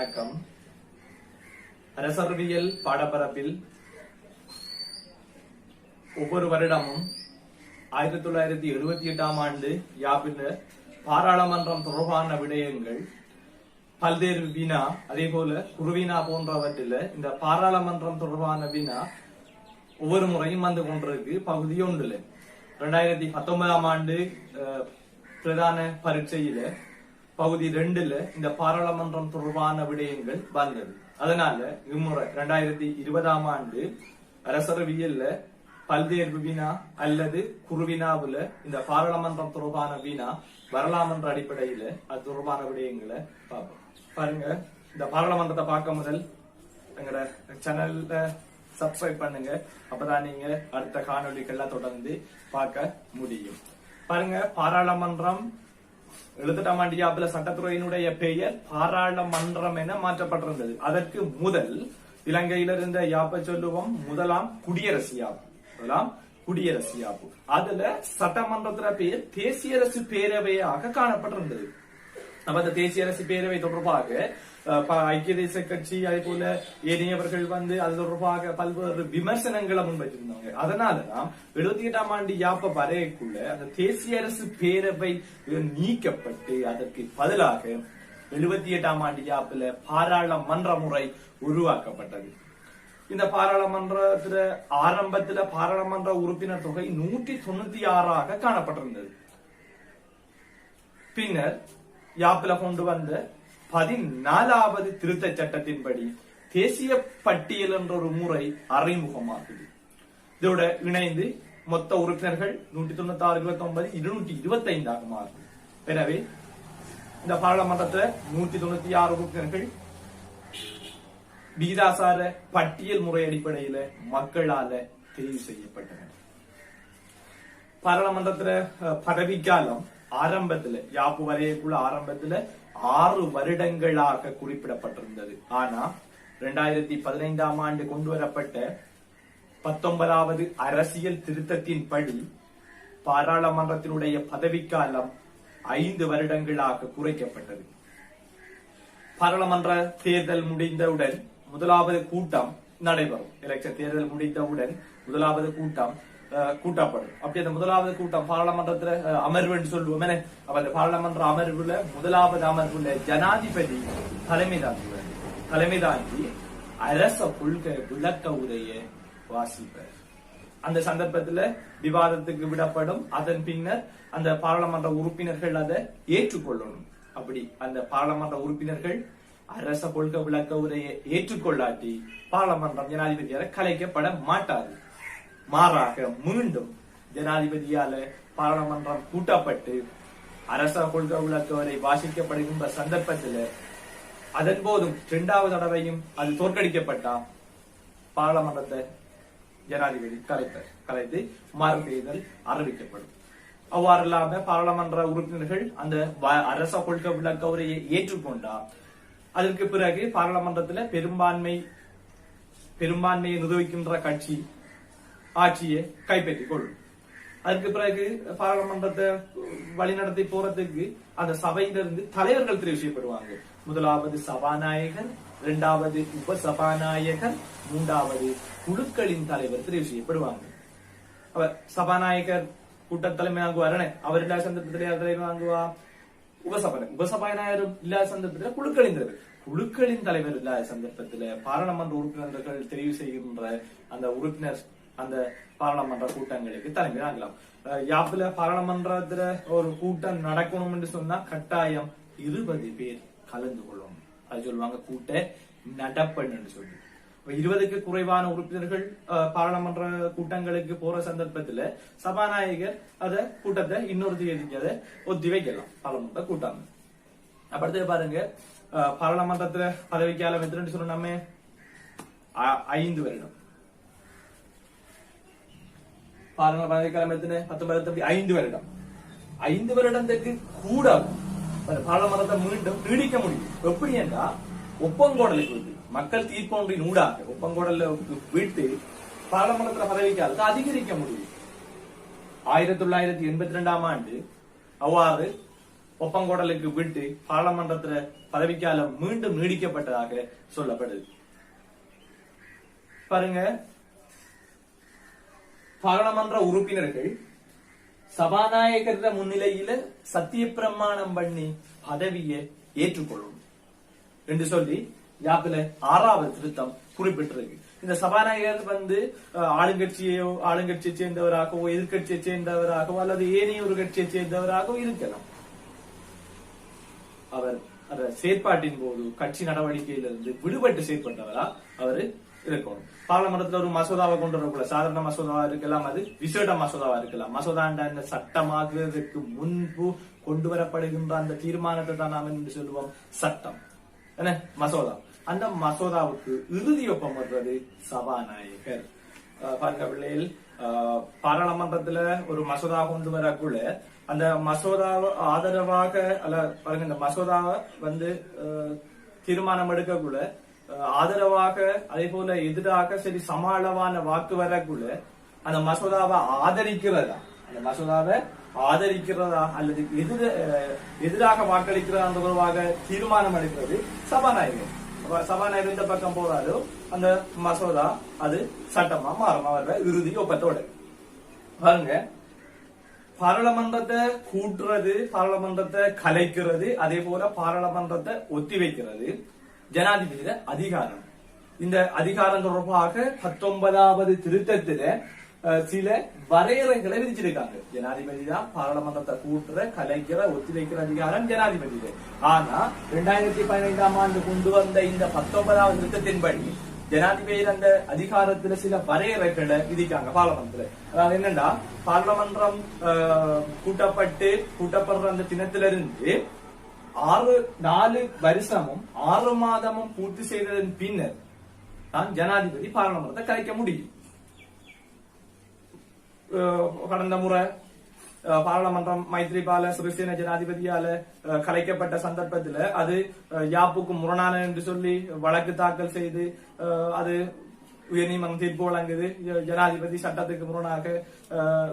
வணக்கம். அரசறிவியல் பாடப்பரப்பில் ஒவ்வொரு வருடமும் 1978ஆம் ஆண்டு யாப்பில் பாராளுமன்றம் தொடர்பான விடயங்கள் பல்வேறு வினா, அதே போல குருவினா போன்றவற்றில் இந்த பாராளுமன்றம் தொடர்பான வினா ஒவ்வொரு முறையும் வந்து கொண்டிருக்கு. பகுதி ஒன்றுல 2019ஆம் ஆண்டு பிரதான பரீட்சையில பகுதி 2ல இந்த பாராளுமன்றம் தொடர்பான விடயங்கள் வந்தது. அதனால இம்முறை 2020ஆம் ஆண்டு அரசறிவியல்ல பல்வேறு வினா அல்லது குருவினாவுல இந்த பாராளுமன்றம் தொடர்பான வினா வரலாம் என்ற அடிப்படையில அது தொடர்பான விடயங்களை பார்ப்போம். பாருங்க, இந்த பாராளுமன்றத்தை பார்க்க முதல் எங்களோட சேனல்ல சப்ஸ்கிரைப் பண்ணுங்க. அப்பதான் நீங்க அடுத்த காணொலிகள்லாம் தொடர்ந்து பார்க்க முடியும். பாருங்க, பாராளுமன்றம் 78ஆம் ஆண்டு யாப்புல சட்டத்துறையினுடைய பெயர் பாராளுமன்றம் என மாற்றப்பட்டிருந்தது. அதற்கு முதல் இலங்கையில இருந்த யாப்ப சொல்லுவோம் முதலாம் குடியரசு யாப்பு. குடியரசு யாப்பு. அதுல சட்டமன்றத்துல பெயர் தேசியரசு பேரவையாக காணப்பட்டிருந்தது. நம்ம அந்த தேசியரசு பேரவை தொடர்பாக ஐக்கிய தேச கட்சி அதே போல ஏனையவர்கள் அது தொடர்பாக பல்வேறு விமர்சனங்களை முன்வைத்திருந்தாங்க. அதனாலதான் 78ஆம் ஆண்டு யாப்ப வரையக்குள்ள அந்த தேசிய அரசு பேரவை நீக்கப்பட்டு அதற்கு பதிலாக 78ஆம் ஆண்டு யாப்புல பாராளுமன்ற முறை உருவாக்கப்பட்டது. இந்த பாராளுமன்றத்துல ஆரம்பத்துல பாராளுமன்ற உறுப்பினர் தொகை 196ஆக காணப்பட்டிருந்தது. பின்னர் யாப்புல கொண்டு வந்த 14வது திருத்த சட்டத்தின்படி தேசிய பட்டியல் என்ற ஒரு முறை அறிமுகமாகுது. இதோட இணைந்து மொத்த உறுப்பினர்கள் 196, 29, 225ஆக மாறுது. எனவே இந்த பாராளுமன்றத்துல 196 உறுப்பினர்கள் விகிதாசார பட்டியல் முறை அடிப்படையில மக்களால தெரிவு செய்யப்பட்டனர். பாராளுமன்றத்துல பதவிக்காலம் ஆரம்பத்துல யாப்பு வரையக்குள்ள ஆரம்பத்துல 6 வருடங்களாக குறிப்பிடப்பட்டிருந்தது. ஆனா 2015ஆம் ஆண்டு கொண்டு வரப்பட்ட 19வது அரசியல் திருத்தத்தின் படி பாராளுமன்றத்தினுடைய பதவிக்காலம் 5 வருடங்களாக குறைக்கப்பட்டது. பாராளுமன்ற தேர்தல் முடிந்தவுடன் முதலாவது கூட்டம் நடைபெறும். எலெக்ஷன் தேர்தல் முடிந்தவுடன் முதலாவது கூட்டம் கூட்டப்படும். அப்படி அந்த முதலாவது கூட்டம் பாராளுமன்றத்துல அமர்வுன்னு சொல்லுவோம். அந்த பாராளுமன்ற அமர்வுல முதலாவது அமர்வுல ஜனாதிபதி தலைமை தாங்கி அரச கொள்கை விளக்க உரையை வாசிப்பார். அந்த சந்தர்ப்பத்துல விவாதத்துக்கு விடப்படும். அதன் பின்னர் அந்த பாராளுமன்ற உறுப்பினர்கள் அதை ஏற்றுக்கொள்ளணும். அப்படி அந்த பாராளுமன்ற உறுப்பினர்கள் அரச கொள்கை விளக்க உரையை ஏற்றுக்கொள்ளாட்டி பாராளுமன்றம் ஜனாதிபதியால கலைக்கப்பட மாட்டாது. மாறாக மீண்டும் ஜனாதிபதியால பாராளுமன்றம் கூட்டப்பட்டு அரச கொள்கை விளக்க உரை வாசிக்கப்படுகின்ற சந்தர்ப்பத்தில் அதன் போதும் 2வது தடவையும் அது தோற்கடிக்கப்பட்டா பாராளுமன்றத்தை ஜனாதிபதி கலைத்து மறு தேர்தல் அறிவிக்கப்படும். அவ்வாறு இல்லாம பாராளுமன்ற உறுப்பினர்கள் அந்த அரச கொள்கை விளக்க உரையை ஏற்றுக்கொண்டா அதற்கு பிறகு பாராளுமன்றத்துல பெரும்பான்மையை நிரூபிக்கின்ற கட்சி ஆட்சியை கைப்பற்றிக் கொள்ளும். அதற்கு பிறகு பாராளுமன்றத்தை வழிநடத்தி போறதுக்கு அந்த சபையிலிருந்து தலைவர்கள் தெரிவு செய்யப்படுவாங்க. முதலாவது சபாநாயகர், 2வது உப சபாநாயகர், 3வது குழுக்களின் தலைவர் தெரிவு செய்யப்படுவாங்க. அவர் சபாநாயகர் கூட்ட தலைமை வாங்குவார். அவர் இல்லாத சந்தர்ப்பத்திலே தலைமை வாங்குவா உபசபாநாயகரும் இல்லாத சந்தர்ப்பத்தில் குழுக்களின் தலைவர் இல்லாத சந்தர்ப்பத்தில் பாராளுமன்ற உறுப்பினர்கள் தெரிவு செய்கின்ற அந்த உறுப்பினர் அந்த பாராளுமன்ற கூட்டங்களுக்கு தலைமை ஆகலாம். யாப்புல பாராளுமன்றத்துல ஒரு கூட்டம் நடக்கணும் என்று சொன்னா கட்டாயம் 20 பேர் கலந்து கொள்ளணும். அது சொல்லுவாங்க கூட்ட நடப்பன் என்று சொல்லி. 20க்கு குறைவான உறுப்பினர்கள் பாராளுமன்ற கூட்டங்களுக்கு போற சந்தர்ப்பத்துல சபாநாயகர் அத கூட்டத்தை இன்னொரு தேதிக்கு அதை ஒத்தி வைக்கலாம். பாராளுமன்ற கூட்டம் அப்படி பாருங்க, பாராளுமன்றத்துல பதவிக்காலம் எத்தனை சொன்னோமே 5 வருடம். பாராளுமன்ற பதவிக்காலம் எத்தனை 5 வருடம். 5 வருடத்துக்கு கூட பாராளுமன்றத்தை மீண்டும் நீடிக்க முடியும். எப்படி என்றா ஒப்பங்கோடலுக்கு வந்து மக்கள் தீர்ப்பொன்றின் ஊடாக ஒப்பங்கோடல விட்டு பாராளுமன்றத்துல பதவிக்காலத்தை அதிகரிக்க முடியும். 1982ஆம் ஆண்டு அவ்வாறு ஒப்பங்கோடலுக்கு விட்டு பாராளுமன்றத்துல பதவிக்காலம் மீண்டும் நீடிக்கப்பட்டதாக சொல்லப்படுது. பாருங்க, பாராளுமன்ற உறுப்பினர்கள் சபாநாயகர் முன்னிலையில சத்திய பிரமாணம் பண்ணி பதவியை ஏற்றுக்கொள்ளும் என்று சொல்லி யாப்புல 6வது திருத்தம் குறிப்பிட்டிருக்கு. இந்த சபாநாயகர் ஆளுங்கட்சியை சேர்ந்தவராகவோ எதிர்கட்சியை சேர்ந்தவராகவோ அல்லது ஏனைய ஒரு கட்சியை சேர்ந்தவராகவோ இருக்கலாம். அவர் செயற்பாட்டின் போது கட்சி நடவடிக்கையிலிருந்து விடுபட்டு செயற்பட்டவரா அவரு இருக்கணும். பாராளுமன்றத்துல ஒரு மசோதாவை கொண்டு வரக்கூட சாதாரண மசோதாவா இருக்கலாம், அது விசேட மசோதாவா இருக்கலாம். மசோதாண்ட சட்டமாக்குறதுக்கு முன்பு கொண்டு வரப்படுகின்ற அந்த தீர்மானத்தை தான் நாம் என்று சொல்லுவோம் சட்டம், என்ன மசோதா. அந்த மசோதாவுக்கு இறுதி ஒப்பம் வர்றது சபாநாயகர். பாருங்க பிள்ளைகள், பாராளுமன்றத்துல ஒரு மசோதா கொண்டு வரக்குள்ள அந்த மசோதாவை ஆதரவாக அல்ல பாருங்க, இந்த மசோதாவை தீர்மானம் எடுக்கக்குள்ள ஆதரவாக அதே போல எதிராக சரி சம அளவான வாக்கு வரக்குள்ள அந்த மசோதாவை ஆதரிக்கிறதா அல்லது எதிராக வாக்களிக்கிறதா அந்த உறவாக தீர்மானம் எடுக்கிறது சபாநாயகர். சபாநாயகர் இந்த பக்கம் போறாலோ அந்த மசோதா அது சட்டமா மாறும் அவர இறுதி ஒப்பத்தோட. பாருங்க, பாராளுமன்றத்தை கூட்டுறது, பாராளுமன்றத்தை கலைக்கிறது, அதே போல பாராளுமன்றத்தை ஒத்தி வைக்கிறது ஜனாதிபதியோட அதிகாரம். இந்த அதிகாரம் தொடர்பாக 19வது திருத்தத்தில சில வரையறைகளை விதிச்சிருக்காங்க. ஜனாதிபதி தான் பாராளுமன்றத்தை கூட்டுற, கலைக்கிற, ஒத்தி வைக்கிற அதிகாரம் ஜனாதிபதி. ஆனா 2015ஆம் ஆண்டு கொண்டு வந்த இந்த 19வது திருத்தத்தின்படி ஜனாதிபதி அந்த அதிகாரத்துல சில வரையறைகளை விதிக்காங்க பாராளுமன்றத்துல. அதாவது என்னன்னா, பாராளுமன்றம் கூட்டப்படுற அந்த தினத்திலிருந்து 4 வருஷமும் 6 மாதமும் பூர்த்தி செய்ததன் பின்னர் தான் ஜனாதிபதி பாராளுமன்றத்தை கலைக்க முடியும். கடந்த முறை பாராளுமன்றம் மைத்ரிபால சிறிசேன ஜனாதிபதியால கலைக்கப்பட்ட சந்தர்ப்பத்தில் அது யாப்புக்கு முரணான என்று சொல்லி வழக்கு தாக்கல் செய்து அது உயர்நீதிமன்றம் தீர்ப்பு வழங்குது. ஜனாதிபதி சட்டத்துக்கு முரணாக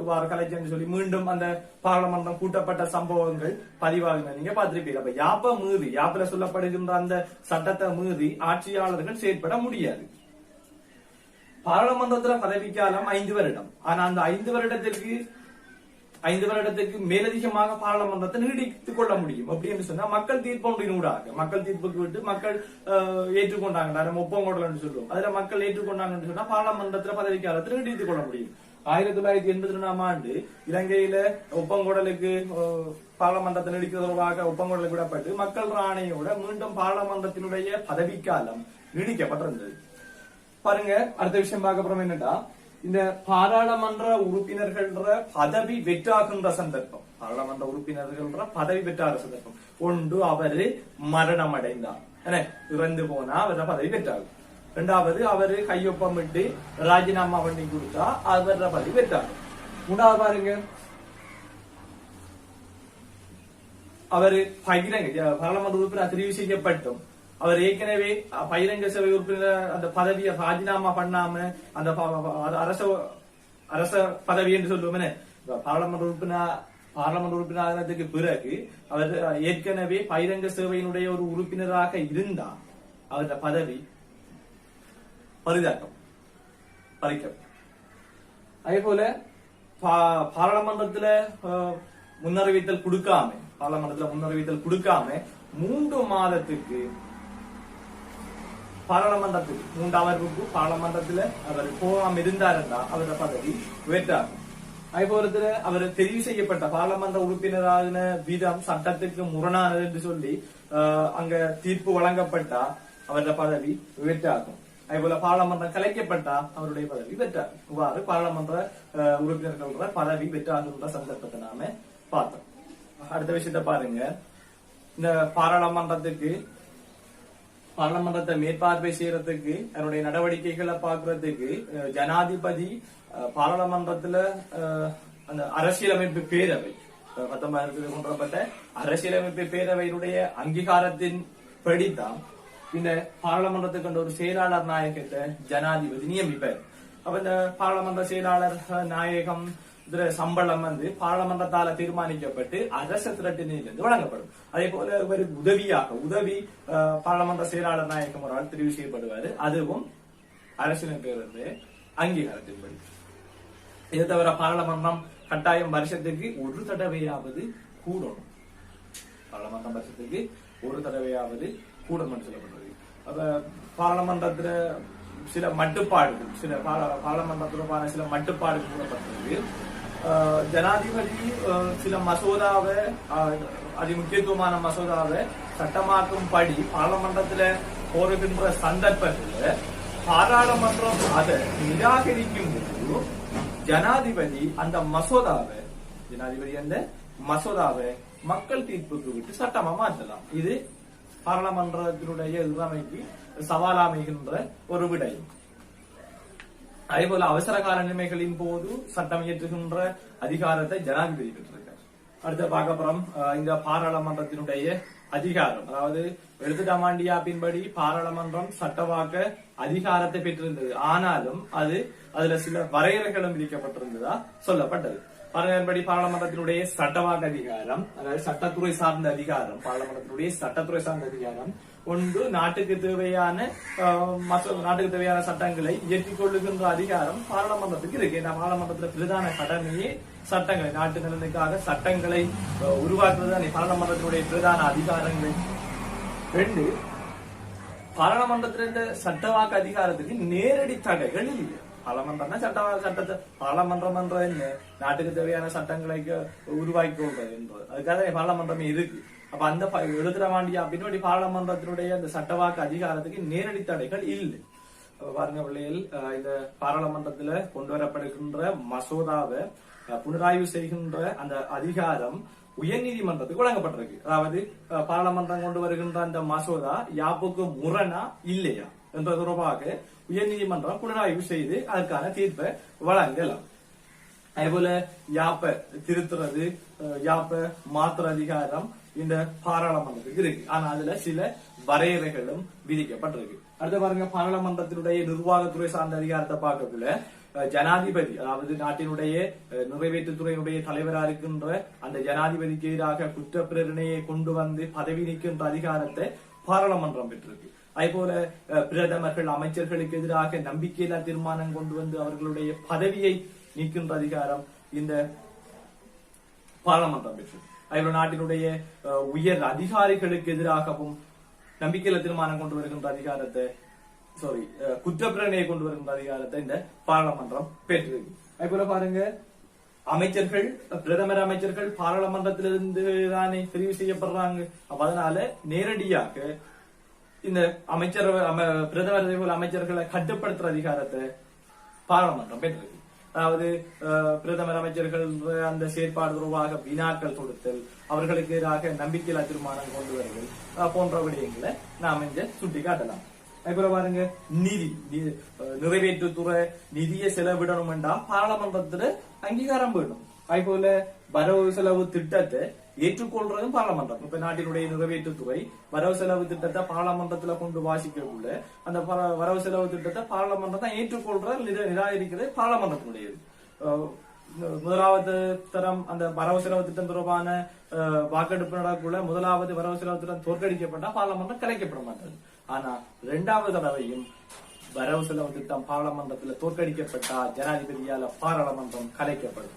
இவ்வாறு கலைச்சன்னு சொல்லி மீண்டும் அந்த பாராளுமன்றம் கூட்டப்பட்ட சம்பவங்கள் பதிவாகின நீங்க பார்த்திருப்பீங்க. அப்ப யாப்புல சொல்லப்படுகின்ற அந்த சட்டத்தை மீறி ஆட்சியாளர்கள் செயற்பட முடியாது. பாராளுமன்றத்துல பதவிக்காலம் 5 வருடம். ஆனா அந்த 5 வருடத்திற்கு மேலதிகமாக பாராளுமன்றத்தை நீடித்துக் கொள்ள முடியும். அப்படின்னு சொன்னா மக்கள் தீர்ப்பு ஊடாக, மக்கள் தீர்ப்புக்கு விட்டு மக்கள் ஏற்றுக்கொண்டாங்க, ஒப்பங்கோடல் சொல்லுவோம். அதுல மக்கள் ஏற்றுக்கொண்டாங்கன்னு சொன்னா பாராளுமன்றத்துல பதவிக்காலத்தை நீடித்துக் கொள்ள முடியும். 1982ஆம் ஆண்டு இலங்கையில ஒப்பங்கோடலுக்கு பாராளுமன்றத்தை நீடிக்கிறதாக ஒப்பங்கோடலுக்கு விடப்பட்டு மக்கள் ஆணையோட மீண்டும் பாராளுமன்றத்தினுடைய பதவிக்காலம் நீடிக்கப்பட்டிருந்தது. பாருங்க, அடுத்த விஷயம் பார்க்க போறோம் என்னன்னா, இந்த பாராளுமன்ற உறுப்பினர்கள் பதவி வெற்றாகின்ற சந்தர்ப்பம். பாராளுமன்ற உறுப்பினர்கள் பதவி வெற்றாகிற சந்தர்ப்பம் ஒன்று, அவரு மரணம் அடைந்தார், இறந்து போனா அவர பதவி வெற்றாகும். 2வது, அவரு கையொப்பமிட்டு ராஜினாமா பண்ணி கொடுத்தா அவர பதவி வெற்றாகும். 3வது பாருங்க, அவரு பாராளுமன்ற உறுப்பினர் தெரிவு செய்யப்பட்டும் அவர் ஏற்கனவே பகிரங்க சபை உறுப்பினர் அந்த பதவியை ராஜினாமா பண்ணாம அந்த அரச பதவி என்று சொல்லுவோம். பாராளுமன்ற உறுப்பினருக்கு பிறகு அவர் ஏற்கனவே பகிரங்க சேவையினுடைய ஒரு உறுப்பினராக இருந்தா அவர பதவி பறிக்கும். அதே போல பாராளுமன்றத்துல முன்னறிவித்தல் கொடுக்காம 3 மாதத்துக்கு பாராளுமன்றத்துக்கு 3 அமர்வுக்கு பாராளுமன்றத்துல அவர் போகாம இருந்தாருன்னா அவர பதவி வெற்றாகும். அதேபோல அவர் தெரிவு செய்யப்பட்ட பாராளுமன்ற உறுப்பினரான விதம் சட்டத்துக்கு முரணானது என்று சொல்லி அங்க தீர்ப்பு வழங்கப்பட்டா அவர பதவி வெற்றாகும். அதேபோல பாராளுமன்றம் கலைக்கப்பட்டா அவருடைய பதவி வெற்றாகும். இவ்வாறு பாராளுமன்ற உறுப்பினர்கள் பதவி வெற்றாகுன்ற சந்தர்ப்பத்தை நாம பார்த்தோம். அடுத்த விஷயத்த பாருங்க, இந்த பாராளுமன்றத்தை மேற்பார்வை செய்யறதுக்கு அதனுடைய நடவடிக்கைகளை பாக்குறதுக்கு ஜனாதிபதி பாராளுமன்றத்துல அந்த அரசியலமைப்பு பேரவை 19 கொண்டுவரப்பட்ட அரசியலமைப்பு பேரவையினுடைய அங்கீகாரத்தின் படித்தான் இந்த பாராளுமன்றத்துக்கு ஒரு செயலாளர் நாயகத்தை ஜனாதிபதி நியமிப்பார். அப்ப இந்த பாராளுமன்ற செயலாளர் நாயகம் இதுல சம்பளம் பாராளுமன்றத்தால தீர்மானிக்கப்பட்டு அரசு திரட்டினிலிருந்து வழங்கப்படும். அதே போல இவருக்கு உதவி பாராளுமன்ற செயலாளர் நாயகம் ஒரு ஆள் தெரிவு செய்யப்படுவாரு. அதுவும் அரசியல் பேருந்து அங்கீகாரத்தின்படி. இது தவிர பாராளுமன்றம் கட்டாயம் வருஷத்துக்கு ஒரு தடவையாவது கூடணும். பாராளுமன்றம் வருஷத்துக்கு ஒரு தடவையாவது கூடணும் சொல்லப்படுறது. அப்ப பாராளுமன்றத்துல சில மட்டுப்பாடுகள், சில பாராளுமன்றத்திற்கான சில மட்டுப்பாடுகள் கூறப்பட்டிருக்கு. ஜனாதிபதி சில மசோதாவை, அதி முக்கியத்துவமான மசோதாவை சட்டமாக்கும் படி பாராளுமன்றத்துல கோருகின்ற சந்தர்ப்பத்தில் பாராளுமன்றம் அதை நிராகரிக்கும் போது ஜனாதிபதி அந்த மசோதாவை மக்கள் தீர்ப்புக்கு விட்டு சட்டமா மாற்றலாம். இது பாராளுமன்றத்தினுடைய இறைமைக்கு சவாலாமைகின்ற ஒரு விடயம். அதே போல அவசர கால நிலைமைகளின் போது சட்டம் இயற்றுகின்ற அதிகாரத்தை ஜனாதிபதி பெற்றிருக்கார். அடுத்த பார்க்க போறோம் இந்த பாராளுமன்றத்தினுடைய அதிகாரம். அதாவது 78ஆம் ஆண்டியாப்பின்படி பாராளுமன்றம் சட்டவாக்க அதிகாரத்தை பெற்றிருந்தது. ஆனாலும் அதுல சில வரையறைகளும் விதிக்கப்பட்டிருந்ததா சொல்லப்பட்டது. அதன்படி பாராளுமன்றத்தினுடைய சட்டவாக்க அதிகாரம், அதாவது சட்டத்துறை சார்ந்த அதிகாரம், பாராளுமன்றத்தினுடைய சட்டத்துறை சார்ந்த அதிகாரம் ஒன்று நாட்டுக்கு தேவையான சட்டங்களை இயற்றிக் கொள்ளுகின்ற அதிகாரம் பாராளுமன்றத்துக்கு இருக்கு. இந்த பாராளுமன்றத்தில் பிரதான கடமையே சட்டங்களை, நாட்டு நலனுக்காக சட்டங்களை உருவாக்குவது பாராளுமன்றத்தினுடைய பிரதான அதிகாரங்கள். ரெண்டு, பாராளுமன்றத்தில சட்டவாக்க அதிகாரத்துக்கு நேரடி தடைகள் இல்லை. பாராளுமன்றம் என்ன, நாட்டுக்கு தேவையான சட்டங்களை உருவாக்கி கொள்வது என்பது, அதுக்காக பாராளுமன்றமே இருக்கு. அப்ப அந்த 78ஆம் ஆண்டியாப்பின்படி பாராளுமன்றத்தினுடைய அந்த சட்டவாக்க அதிகாரத்துக்கு நேரடி தடைகள் இல்லை. பாருங்க பிள்ளைகள், இந்த பாராளுமன்றத்துல கொண்டு வரப்படுகின்ற மசோதாவை புனராய்வு செய்கின்ற அந்த அதிகாரம் உயர்நீதிமன்றத்துக்கு வழங்கப்பட்டிருக்கு. அதாவது பாராளுமன்றம் கொண்டு வருகின்ற அந்த மசோதா யாப்புக்கு முரணா இல்லையா என்ற தொடர்பாக உயர்நீதிமன்றம் புனராய்வு செய்து அதற்கான தீர்ப்பை வழங்கலாம். அதேபோல யாப்ப திருத்துறது, யாப்ப மாற்ற அதிகாரம் இந்த பாராளுமன்றத்துக்கு இருக்கு. ஆனா அதுல சில வரையறைகளும் விதிக்கப்பட்டிருக்கு. அடுத்த பாருங்க, பாராளுமன்றத்தினுடைய நிர்வாகத்துறை சார்ந்த அதிகாரத்தை பார்க்கக்குள்ள ஜனாதிபதி, அதாவது நாட்டினுடைய நிறைவேற்றுத்துறையினுடைய தலைவராக இருக்கின்ற அந்த ஜனாதிபதிக்கு எதிராக குற்ற பிரேரணையை கொண்டு வந்து பதவி நீக்கின்ற அதிகாரத்தை பாராளுமன்றம் பெற்றிருக்கு. அதே போல பிரதமர்கள், அமைச்சர்களுக்கு எதிராக நம்பிக்கையில்லா தீர்மானம் கொண்டு வந்து அவர்களுடைய பதவியை நீக்கின்ற அதிகாரம் இந்த பாராளுமன்றம் பெற்றது. அதே நாட்டினுடைய உயர் அதிகாரிகளுக்கு எதிராகவும் நம்பிக்கையில்லா தீர்மானம் கொண்டு வருகின்ற அதிகாரத்தை, குற்றப்பிரணையை கொண்டு வருகின்ற அதிகாரத்தை இந்த பாராளுமன்றம் பெற்றிருக்கு. அதே போல பாருங்க, அமைச்சர்கள், பிரதமர் அமைச்சர்கள் பாராளுமன்றத்திலிருந்து தானே தெரிவு செய்யப்படுறாங்க. அதனால நேரடியாக இந்த பிரதமர் அதே போல அமைச்சர்களை கட்டுப்படுத்துற அதிகாரத்தை பாராளுமன்றம் பெற்றிருக்கு. அதாவது பிரதமர் அமைச்சர்கள் அந்த செயற்பாடு தொடர்பாக வினாக்கள் தொடுத்தல், அவர்களுக்கு எதிராக நம்பிக்கையில்லா தீர்மானம் கொண்டு வருதல் போன்ற விடயங்களை நாம் இங்க சுட்டி காட்டலாம். அதுபோல பாருங்க, நிறைவேற்றுத்துறை நிதியை செலவிடணும் என்றா பாராளுமன்றத்துல அங்கீகாரம் வேணும். அதுபோல வரவு செலவு திட்டத்தை ஏற்றுக்கொள்றதும் பாராளுமன்றம். இப்ப நாட்டினுடைய நிறைவேற்றுத்துறை வரவு செலவு திட்டத்தை பாராளுமன்றத்துல கொண்டு வாசிக்கக்குள்ள அந்த வரவு செலவு திட்டத்தை பாராளுமன்றம் தான் ஏற்றுக்கொள்றது, நிராகரிக்கிறது பாராளுமன்றத்தினுடையது. முதலாவது தரம் அந்த வரவு செலவு திட்டம் தொடர்பான வாக்கெடுப்பு நடக்குள்ள முதலாவது வரவு செலவு திட்டம் தோற்கடிக்கப்பட்டா பாராளுமன்றம் கலைக்கப்பட மாட்டாது. ஆனா இரண்டாவது தடவையும் வரவு செலவு திட்டம் பாராளுமன்றத்துல தோற்கடிக்கப்பட்டா ஜனாதிபதியால பாராளுமன்றம் கலைக்கப்படும்.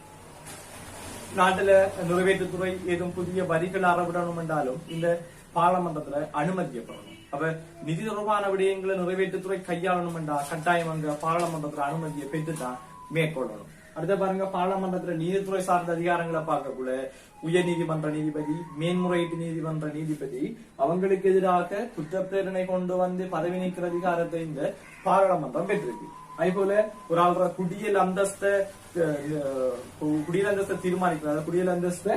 நாட்டுல நிறைவேற்றுத்துறை ஏதும் புதிய வரிகள் அறவிடணும் என்றாலும் இந்த பாராளுமன்றத்துல அனுமதிக்கப்படணும். அப்ப நிதி தொடர்பான விடயங்களை நிறைவேற்றுத்துறை கையாளணும் என்றா கட்டாயம் அங்க பாராளுமன்றத்துல அனுமதியை பெற்றுதான் மேற்கொள்ளணும். அடுத்த பாருங்க, பாராளுமன்றத்துல நீதித்துறை சார்ந்த அதிகாரங்களை பார்க்கக்கூட உயர் நீதிமன்ற நீதிபதி, மேன்முறையீட்டு நீதிமன்ற நீதிபதி அவங்களுக்கு எதிராக குற்றப்பிரேரணை கொண்டு வந்து பதவி நீக்கிற அதிகாரத்தை இந்த பாராளுமன்றம் பெற்றிருக்கு. அதே போல ஒரு ஆள்ற குடியல் அந்தஸ்தை தீர்மானிக்கிறார், குடியல் அந்தஸ்தை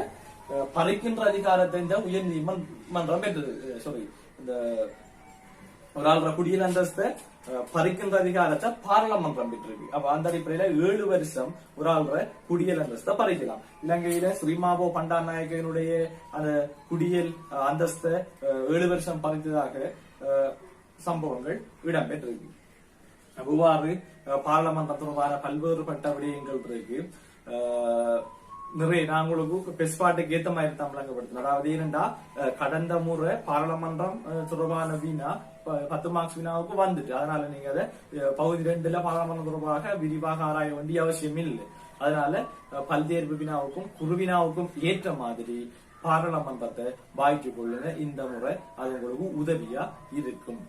பறிக்கின்ற அதிகாரத்தை இந்த உயர் நீதிமன்றம் பெற்றது. இந்த ஒரு ஆள்ற குடியல் அந்தஸ்தை பறிக்கின்ற அதிகாரத்தை பாராளுமன்றம் பெற்றிருக்கு. அப்ப அந்த அடிப்படையில 7 வருஷம் ஒரு ஆள்ற குடியல் அந்தஸ்தை பறிக்கலாம். இலங்கையில ஸ்ரீமாவோ பண்டாரநாயக்கனுடைய அந்த குடியல் அந்தஸ்தை 7 வருஷம் பறித்ததாக சம்பவங்கள் இடம்பெற்றிருக்கு. இவ்வாறு பாராளுமன்றத்திற்கான பல்வேறுபட்ட விடயங்கள் இருக்கு. நிறைய நான் உங்களுக்கு பெஸ்பாட்டுக்கு ஏத்த மாதிரி தான் விளங்கப்படுத்தினேன். அதாவது ஏனென்றா கடந்த முறை பாராளுமன்றம் தொடர்பான வினா 10 மார்க்ஸ் வினாவுக்கு வந்துட்டு, அதனால நீங்க அதை பகுதி 2ல பாராளுமன்றம் தொடர்பாக விரிவாக ஆராய வேண்டிய அவசியம் இல்லை. அதனால பல்தேர்வு வினாவுக்கும் குறுவினாவுக்கும் ஏற்ற மாதிரி பாராளுமன்றத்தை வாய்க்கு கொள்ளுங்க. இந்த முறை அது உங்களுக்கு உதவியா இருக்கும்.